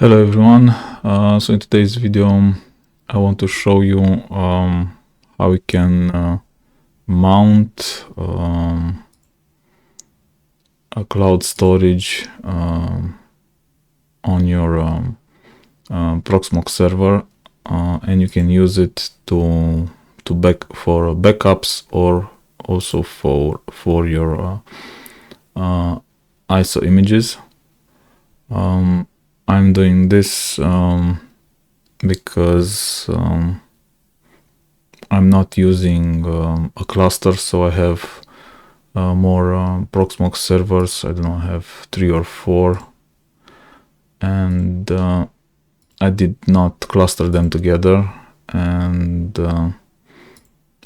Hello everyone. So in today's video I want to show you how we can mount a cloud storage on your Proxmox server, and you can use it for backups or also for your ISO images. I'm doing this because I'm not using a cluster, so I have more Proxmox servers. I don't know, I have 3 or 4, and I did not cluster them together, and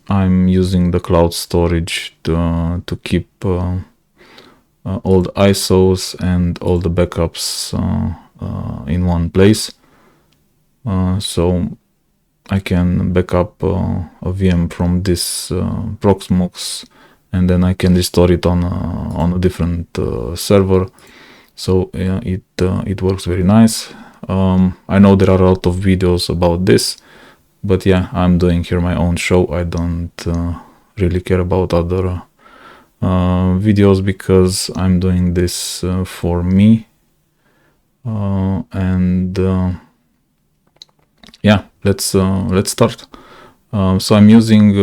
I'm using the cloud storage to keep all the ISOs and all the backups in one place. So I can back up a VM from this Proxmox, and then I can restore it on a different server. So it works very nice. I know there are a lot of videos about this, but yeah, I'm doing here my own show. I don't really care about other videos because I'm doing this for me, and yeah, let's start. So I'm using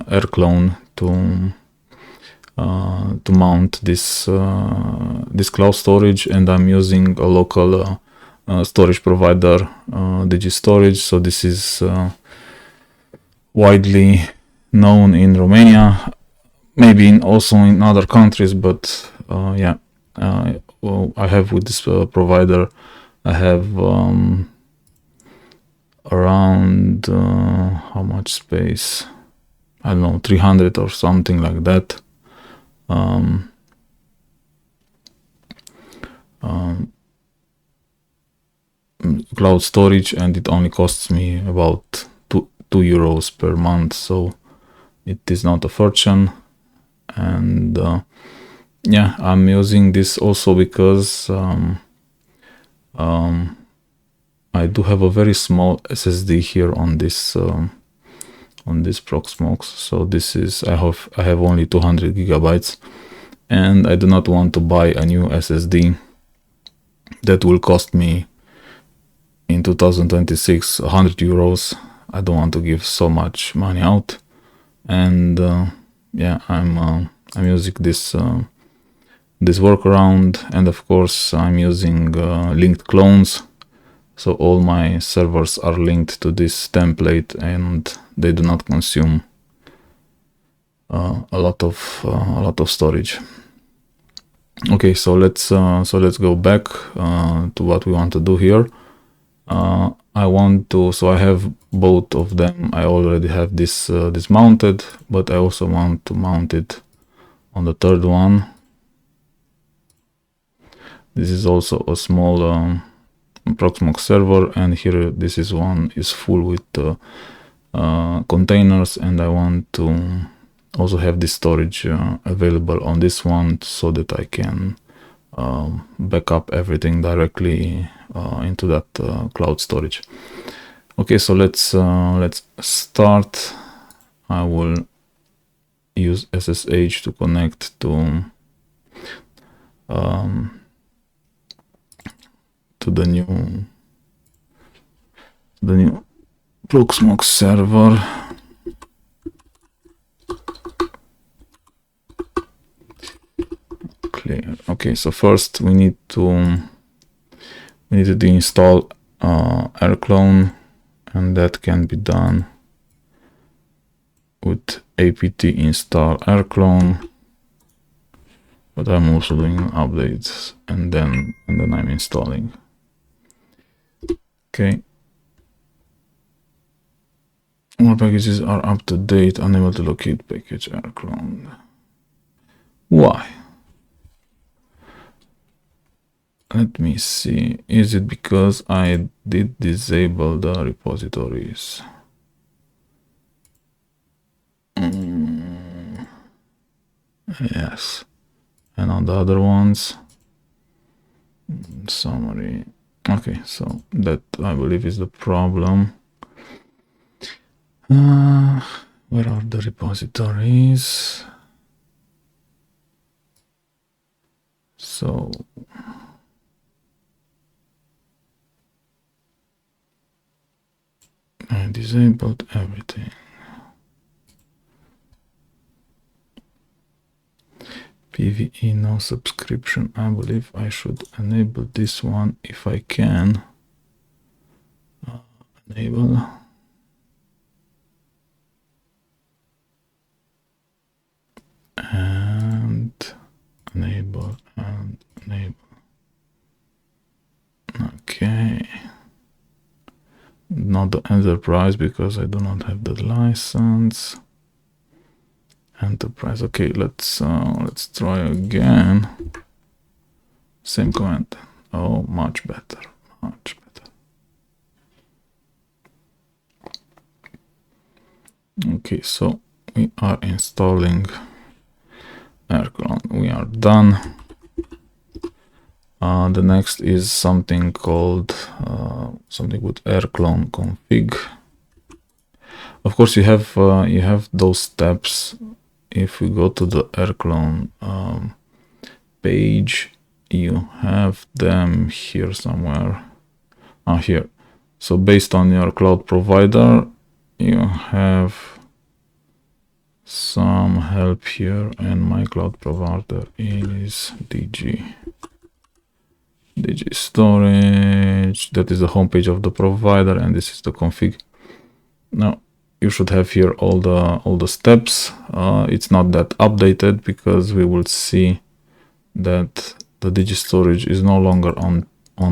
rclone to mount this cloud storage, and I'm using a local storage provider, Digi Storage. So this is widely known in Romania, maybe also in other countries, but yeah, well, I have with this provider, I have around how much space? I don't know, 300 or something like that. Cloud storage, and it only costs me about 2 euros per month, so it is not a fortune. And yeah, I'm using this also because I do have a very small SSD here on this Proxmox. So this is, I have only 200 gigabytes, and I do not want to buy a new SSD that will cost me in 2026 100 euros. I don't want to give so much money out, and yeah, I'm using this this workaround, and of course I'm using linked clones. So all my servers are linked to this template, and they do not consume a lot of storage. Okay, so let's go back to what we want to do here. So I have both of them. I already have this this mounted, but I also want to mount it on the third one. This is also a small Proxmox server, and here this one is full with containers, and I want to also have this storage available on this one so that I can back up everything directly into that cloud storage. Okay, so let's start. I will use SSH to connect to the new Proxmox server. Clear. Okay, so first we need to install rclone, and that can be done with apt install rclone, but I'm also doing updates, and then I'm installing. Okay, all packages are up to date. Unable to locate package rclone. Why? Let me see. Is it because I did disable the repositories? Yes. And on the other ones, Summary. Okay, so that I believe is the problem. Where are the repositories? So I disabled everything. PVE no subscription. I believe I should enable this one if I can. Enable. And enable and enable. Okay. Not the enterprise because I do not have the license. Enterprise. Okay, let's try again. Same command. Oh, much better. Much better. Okay, so we are installing rclone. We are done. The next is something called something with rclone config. Of course, you have those steps. If we go to the rclone page, you have them here somewhere. Here. So based on your cloud provider, you have some help here, and my cloud provider is Digi Storage. That is the homepage of the provider, and this is the config. Now you should have here all the steps. It's not that updated because we will see that the Digi Storage is no longer on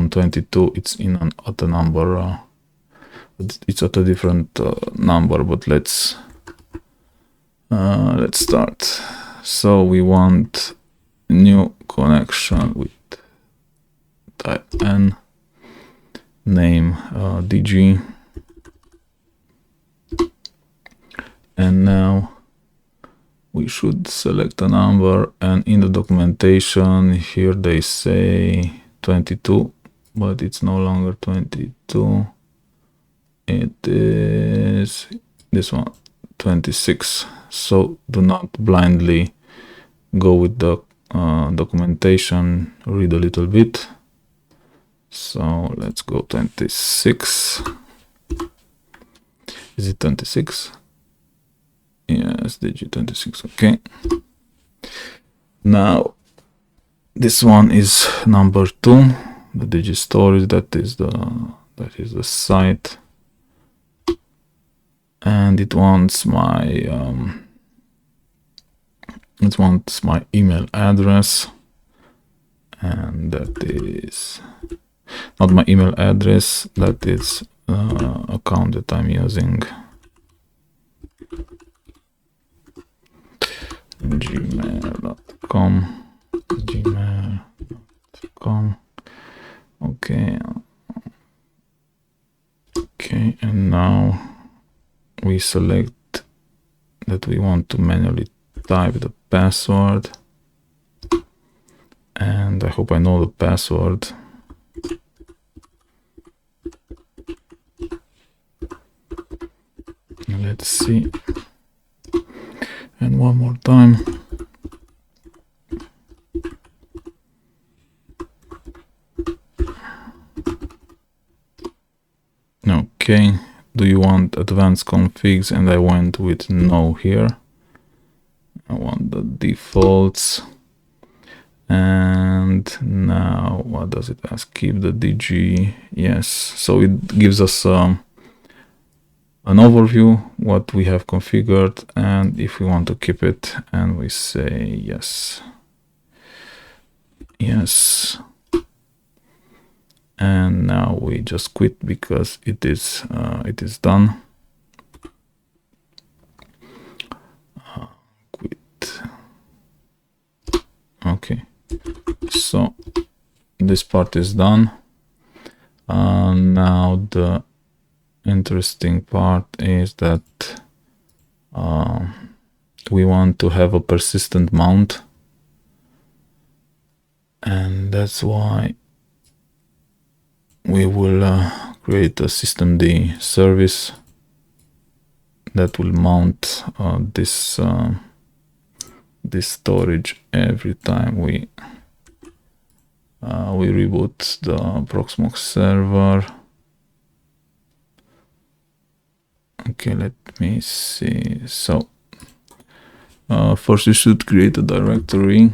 22. It's at a number. It's at a different number, but let's start. So we want a new connection with type N, name Digi, and now we should select a number, and in the documentation here they say 22, but it's no longer 22. It is this one, 26. So do not blindly go with the documentation, read a little bit. So let's go 26. Is it 26? Yes, Digi 26. Okay. Now this one is number 2, the Digi Storage. That is the site, and it wants my email address, and that is not my email address. That is account that I'm using. gmail.com. Okay, and now we select that we want to manually type the password, and I hope I know the password. Let's see, and one more time. Okay, do you want advanced configs? And I went with no here. I want the defaults. And now what does it ask? Keep the Digi. Yes, so it gives us an overview what we have configured, and if we want to keep it, and we say yes. And now we just quit because it is done. Quit. Okay, so this part is done. Now the interesting part is that we want to have a persistent mount, and that's why we will create a systemd service that will mount this storage every time we reboot the Proxmox server. Okay, let me see. So first you should create a directory.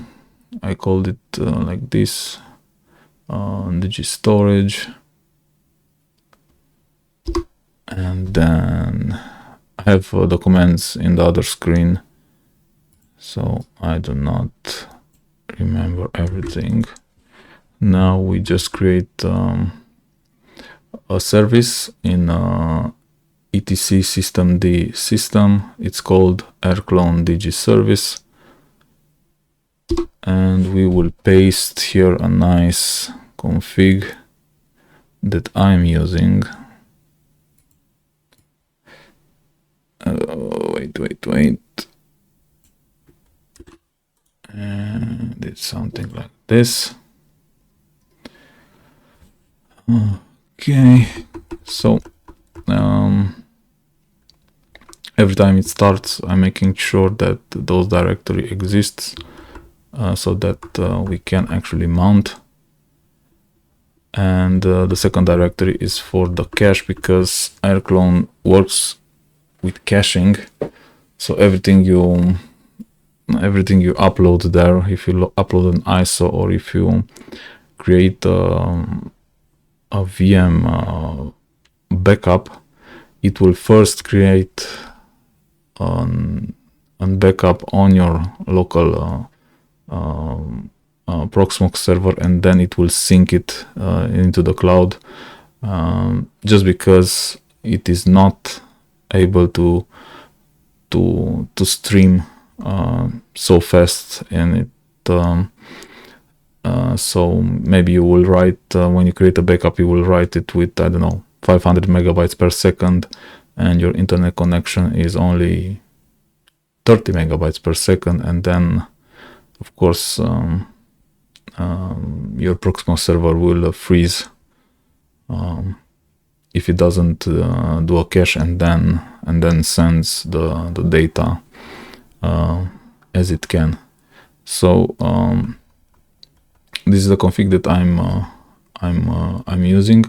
I called it like this, Digi Storage, and then I have the commands in the other screen, so I do not remember everything. Now we just create a service in etc systemd system. It's called rclone Digi service, and we will paste here a nice config that I'm using. Wait. And it's something like this. Okay, so every time it starts, I'm making sure that those directory exists so that we can actually mount. And the second directory is for the cache, because rclone works with caching. So everything you upload there, if you upload an ISO or if you create a VM backup, it will first create a backup on your local Proxmox server, and then it will sync it into the cloud, just because it is not able to stream so fast, and it so maybe you will write when you create a backup, you will write it with, I don't know, 500 megabytes per second, and your internet connection is only 30 megabytes per second, and then of course your Proxmox server will freeze if it doesn't do a cache and then sends the data as it can. So this is the config that I'm using.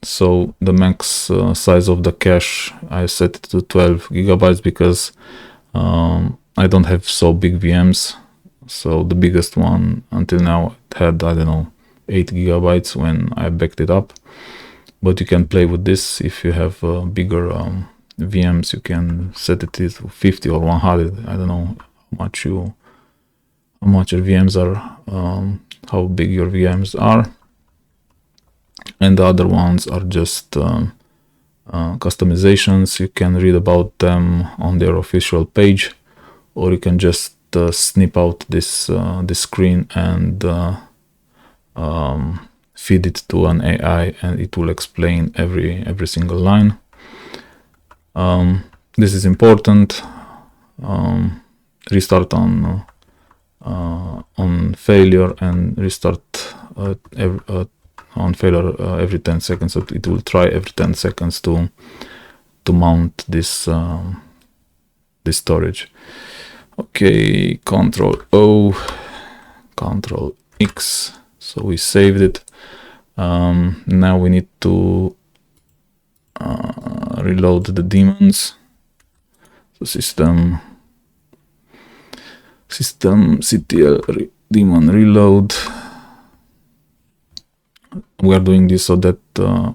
So the max size of the cache, I set it to 12 gigabytes because I don't have so big VMs. So the biggest one until now had, I don't know, 8 gigabytes when I backed it up. But you can play with this. If you have bigger VMs, you can set it to 50 or 100. I don't know how much your VMs are, how big your VMs are. And the other ones are just customizations. You can read about them on their official page, or you can just snip out this screen and feed it to an AI, and it will explain every single line. This is important. Restart on failure and restart on failure every 10 seconds. So it will try every 10 seconds to mount this this storage. Okay, Control O, Control X. So we saved it. Now we need to reload the daemons. So systemctl daemon reload. We are doing this so that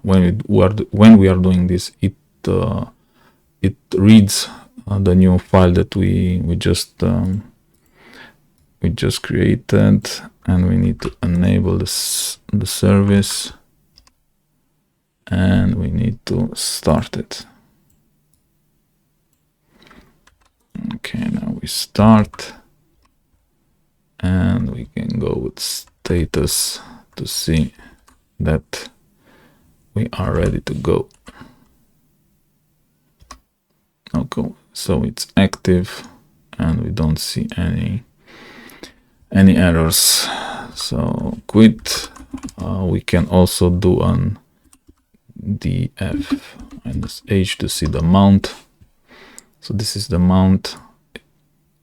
when we are doing this, it reads the new file that we just created, and we need to enable the service, and we need to start it. Okay, now we start, and we can go with status to see that we are ready to go. Okay, so it's active and we don't see any errors. So quit, we can also do an df-h to see the mount. So this is the mount,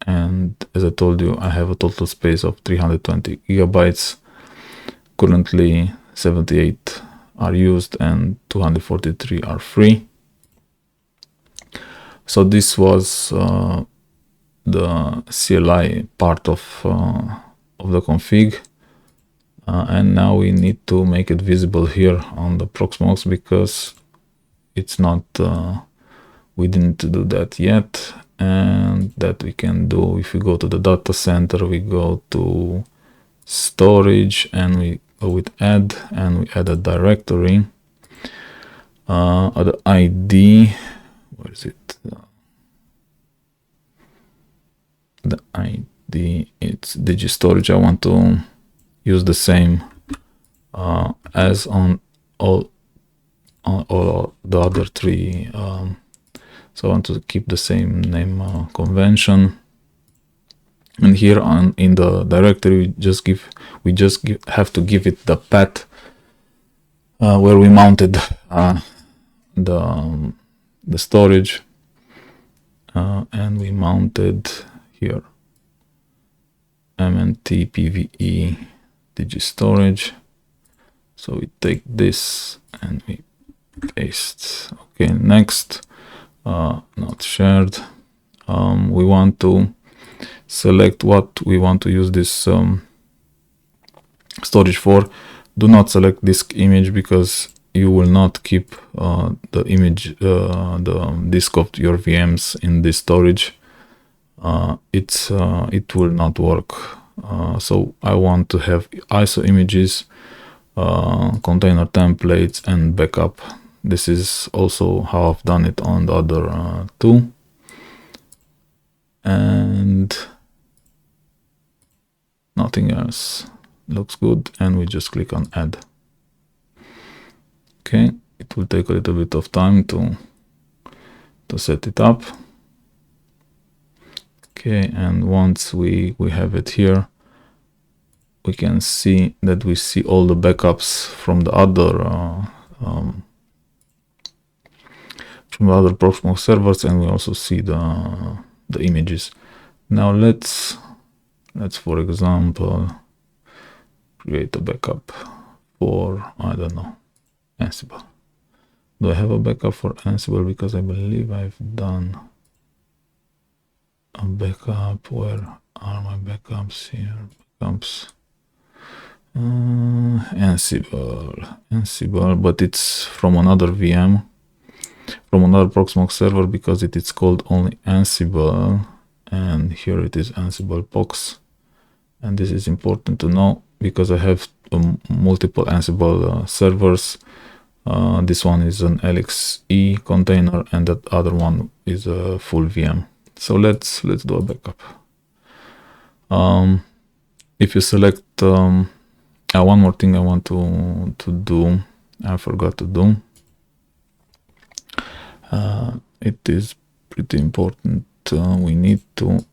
and as I told you, I have a total space of 320 gigabytes. Currently 78 are used and 243 are free. So this was the CLI part of the config, and now we need to make it visible here on the Proxmox, because it's not we didn't do that yet. And that we can do if we go to the data center, we go to storage and we go with add, and we add a directory. The ID, where is it? The ID, it's Digi Storage. I want to use the same as on all the other three. So I want to keep the same name convention. And here on in the directory, we just have to give it the path where we mounted the storage, and we mounted here mnt pve Digi Storage. So we take this and we paste. Okay, next, not shared. We want to select what we want to use this storage for. Do not select disk image, because you will not keep the image, the disk of your VMs in this storage. It will not work. So I want to have ISO images, container templates, and backup. This is also how I've done it on the other two. And nothing else. Looks good, and we just click on add. Okay, it will take a little bit of time to set it up. Okay, and once we have it here, we can see that we see all the backups from the other Proxmox servers, and we also see the images. Now let's for example create a backup for, I don't know, Ansible. Do I have a backup for Ansible? Because I believe I've done a backup. Where are my backups here? Backups. Ansible, but it's from another VM, from another Proxmox server, because it is called only Ansible, and here it is Ansible Pox. And this is important to know, because I have multiple Ansible servers. This one is an LXE container, and that other one is a full VM. So let's do a backup. If you select one more thing I want to do, I forgot to do. It is pretty important. We need to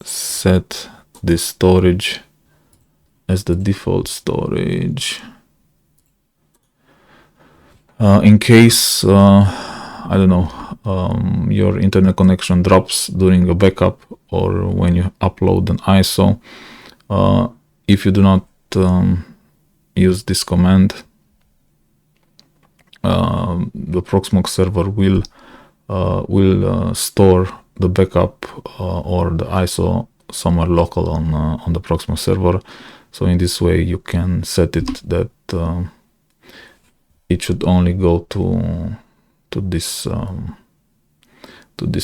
set this storage as the default storage. In case, I don't know, your internet connection drops during a backup, or when you upload an ISO, if you do not use this command, the Proxmox server will store the backup or the ISO somewhere local on the Proxmox server. So in this way you can set it that it should only go to this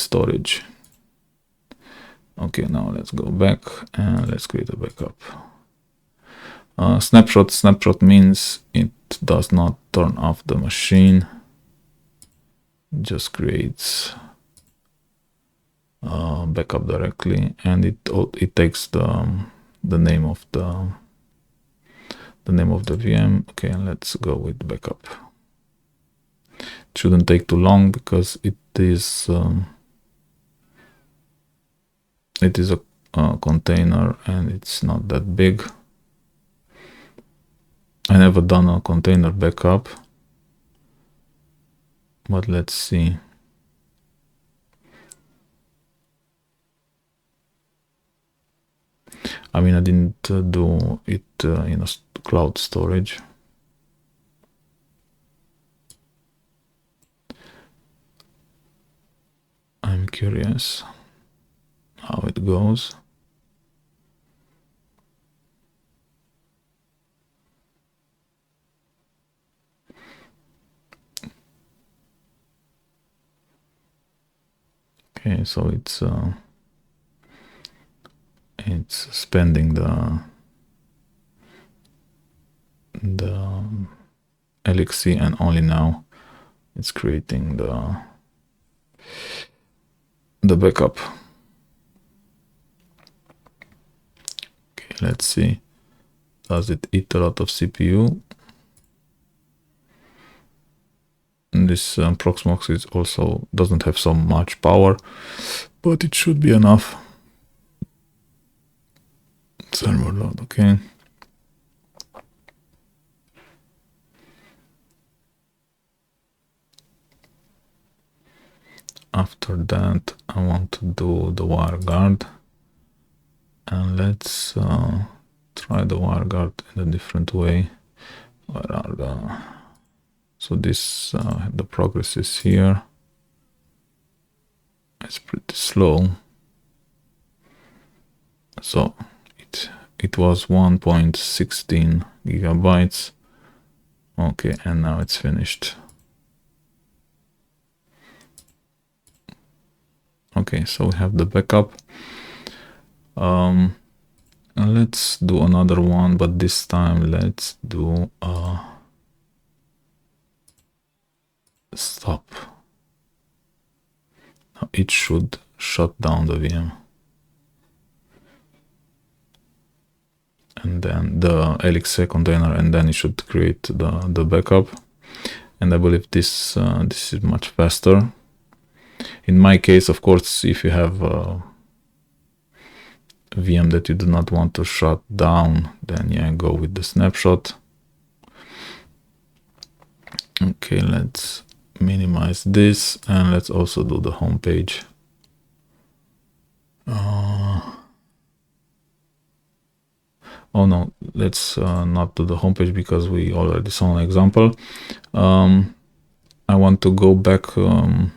storage. Okay, now let's go back and let's create a backup. Snapshot means it does not turn off the machine, it just creates backup directly, and it takes the name of the VM. Okay, and let's go with backup. It shouldn't take too long, because it is a container and it's not that big. I I never done a container backup, but let's see. I mean, I didn't do it in a cloud storage. I'm curious how it goes. Okay, so it's spending the LXC, and only now it's creating the backup. Okay, let's see. Does it eat a lot of CPU? And this Proxmox is also doesn't have so much power, but it should be enough. Server load, okay. After that, I want to do the WireGuard, and let's try the WireGuard in a different way. Where are the... So this, the progress is here. It's pretty slow. So it was 1.16 gigabytes. Okay, and now it's finished. Okay, so we have the backup. Let's do another one, but this time let's do stop. Now it should shut down the VM. And then the LXC container, and then it should create the backup. And I believe this is much faster. In my case, of course, if you have a VM that you do not want to shut down, then yeah, go with the snapshot. Okay, let's minimize this, and let's also do the home page. Oh no, let's not do the homepage because we already saw an example. I want to go back to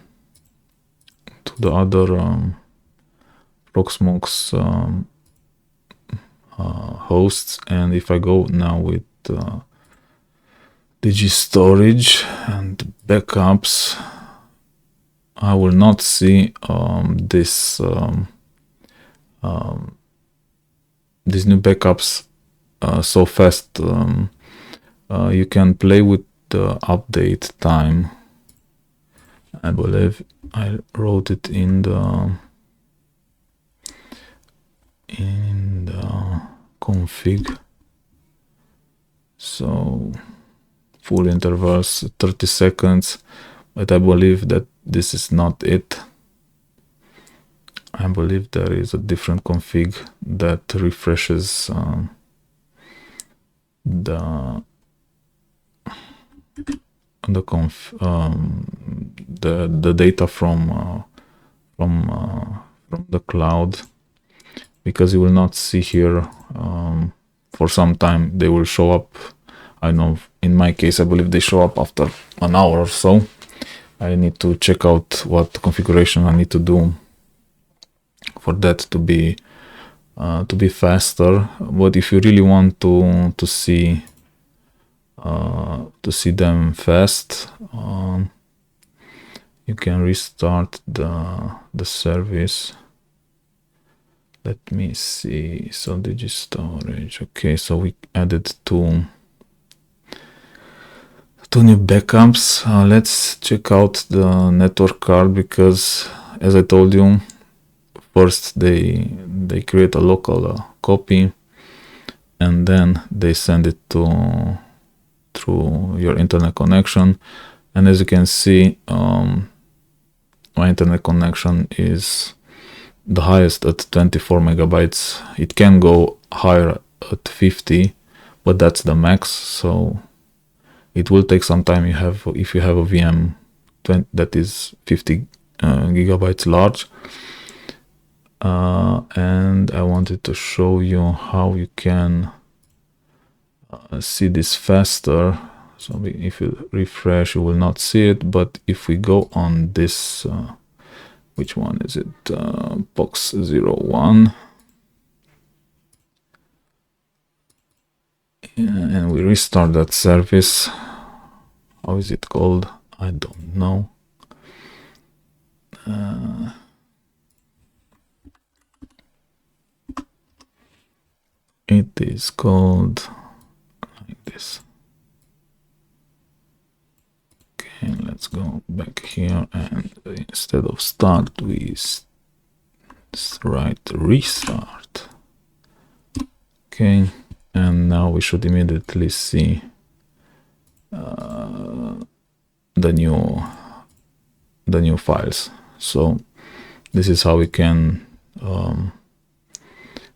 the other Proxmox hosts, and if I go now with Digi Storage and backups, I will not see this these new backups so fast. You can play with the update time. I believe I wrote it in the config. So full intervals 30 seconds, but I believe that this is not it. I believe there is a different config that refreshes the data from the cloud, because you will not see here for some time. They will show up. I know in my case, I believe they show up after an hour or so. I need to check out what configuration I need to do for that to be faster. But if you really want to see them fast, you can restart the service. Let me see. So Digi Storage. Okay, so we added two new backups. Let's check out the network card, because as I told you, first they create a local copy, and then they send it through your internet connection. And as you can see, my internet connection is the highest at 24 megabytes. It can go higher at 50, but that's the max. So it will take some time. If you have a VM that is 50 gigabytes large. And I wanted to show you how you can see this faster. So if you refresh, you will not see it, but if we go on this, which one is it? Prox01. And we restart that service. How is it called? I don't know. It is called like this. Okay, let's go back here, and instead of start, we write restart. Okay, and now we should immediately see the new files. So this is how we can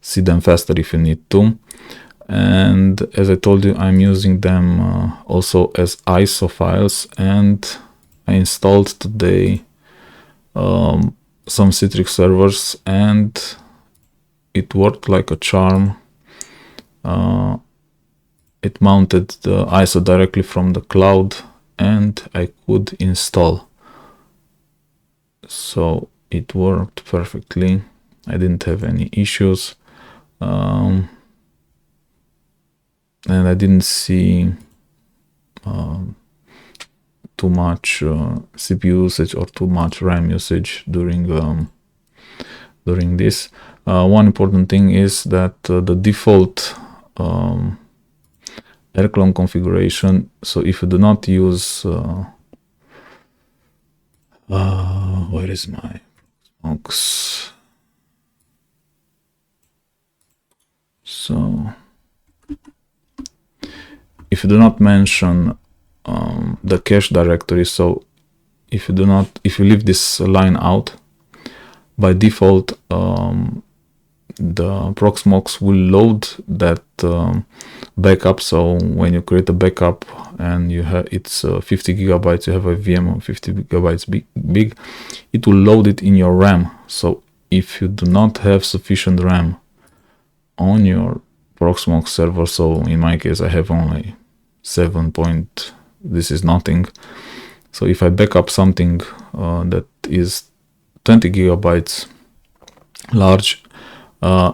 see them faster if you need to. And as I told you, I'm using them also as ISO files, and I installed today some Citrix servers, and it worked like a charm. It mounted the ISO directly from the cloud, and I could install. So it worked perfectly. I didn't have any issues. And I didn't see too much CPU usage or too much RAM usage during this. One important thing is that the default rclone configuration. So if you do not use where is my Proxmox? So if you do not mention the cache directory, so if you leave this line out, by default the Proxmox will load that backup. So when you create a backup and it's 50 gigabytes, you have a VM of 50 gigabytes big, it will load it in your RAM. So if you do not have sufficient RAM on your Proxmox server, so in my case I have only 7 point, this is nothing. So if I back up something that is 20 gigabytes large,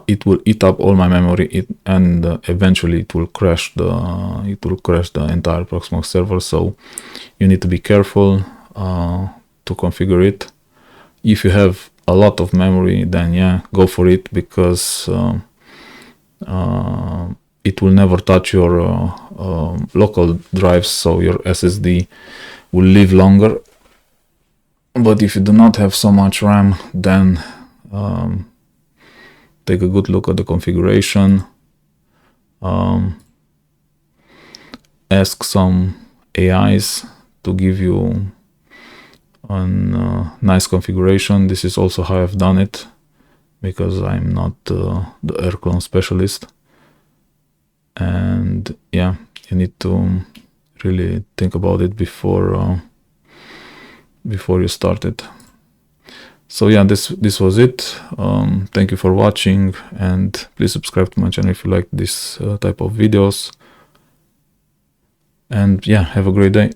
it will eat up all my memory, and eventually it will crash the entire Proxmox server. So you need to be careful to configure it. If you have a lot of memory, then yeah, go for it, because it will never touch your local drives, so your SSD will live longer. But if you do not have so much RAM, then take a good look at the configuration. Ask some AIs to give you a nice configuration. This is also how I've done it, because I'm not the rclone specialist. And yeah, you need to really think about it before you start it. So yeah, this was it. Thank you for watching, and please subscribe to my channel if you like this type of videos. And yeah, have a great day.